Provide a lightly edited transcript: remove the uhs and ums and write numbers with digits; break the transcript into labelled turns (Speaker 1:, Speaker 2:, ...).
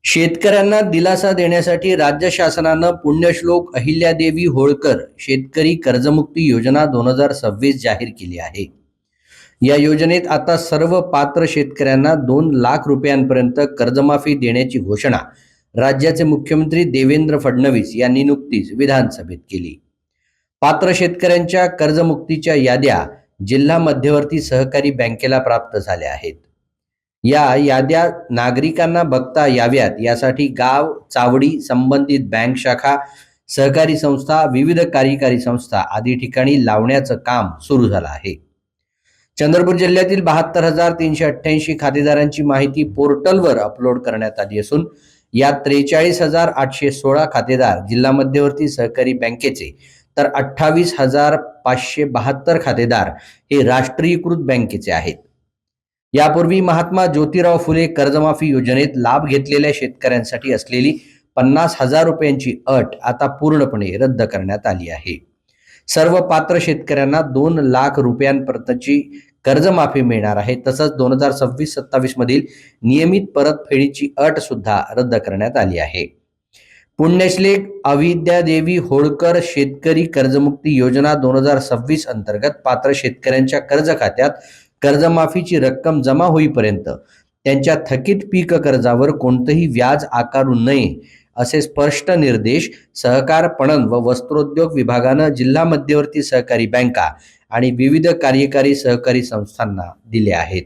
Speaker 1: शेतकऱ्यांना दिलासा देण्यासाठी राज्य शासनानं पुण्यश्लोक अहिल्यादेवी होळकर शेतकरी कर्जमुक्ती योजना 2026 जाहीर केली आहे। या योजनेत आता सर्व पात्र शेतकऱ्यांना 2 लाख रुपयांपर्यंत कर्जमाफी देण्याची घोषणा राज्याचे मुख्यमंत्री देवेंद्र फडणवीस यांनी नुकतीच विधानसभेत केली। पात्र शेतकऱ्यांच्या कर्जमुक्तीच्या याद्या जिल्हा मध्यवर्ती सहकारी बँकेला प्राप्त झाल्या आहेत। या याद्या नागरिकांना बघता याव्यात यासाठी गाव, चावडी, संबंधित बँक शाखा, सहकारी संस्था, विविध कार्यकारी संस्था आदी ठिकाणी लावण्याचं काम सुरू झालं आहे। चंद्रपूर जिल्ह्यातील 72,388 खातेदारांची माहिती पोर्टलवर अपलोड करण्यात आली असून यात 43,816 खातेदार जिल्हा मध्यवर्ती सहकारी बँकेचे तर 28,572 खातेदार हे राष्ट्रीयकृत बँकेचे आहेत। यापूर्वी महात्मा ज्योतिराव फुले कर्जमाफी योजनेत लाभ घेतलेल्या शेतकऱ्यांसाठी असलेली 50,000 रुपयांची अट आता पूर्णपणे रद्द करण्यात आली आहे। सर्व पात्र शेतकऱ्यांना 2 लाख रुपयांपर्यंतची कर्जमाफी मिळणार आहे। तसंच 2026-27 मधील नियमित परतफेडीची अट सुद्धा रद्द करण्यात आली आहे। पुण्यश्लोक अहिल्यादेवी होळकर शेतकरी कर्जमुक्ती योजना 2026 अंतर्गत पात्र शेतकऱ्यांच्या कर्ज खात्यात कर्जमाफीची रक्कम जमा होईपर्यंत त्यांच्या थकीत पीक कर्जावर कोणतेही व्याज आकारू नये असे स्पष्ट निर्देश सहकार, पणन व वस्त्रोद्योग विभागानं जिल्हा मध्यवर्ती सहकारी बँका आणि विविध कार्यकारी सहकारी संस्थांना दिले आहेत।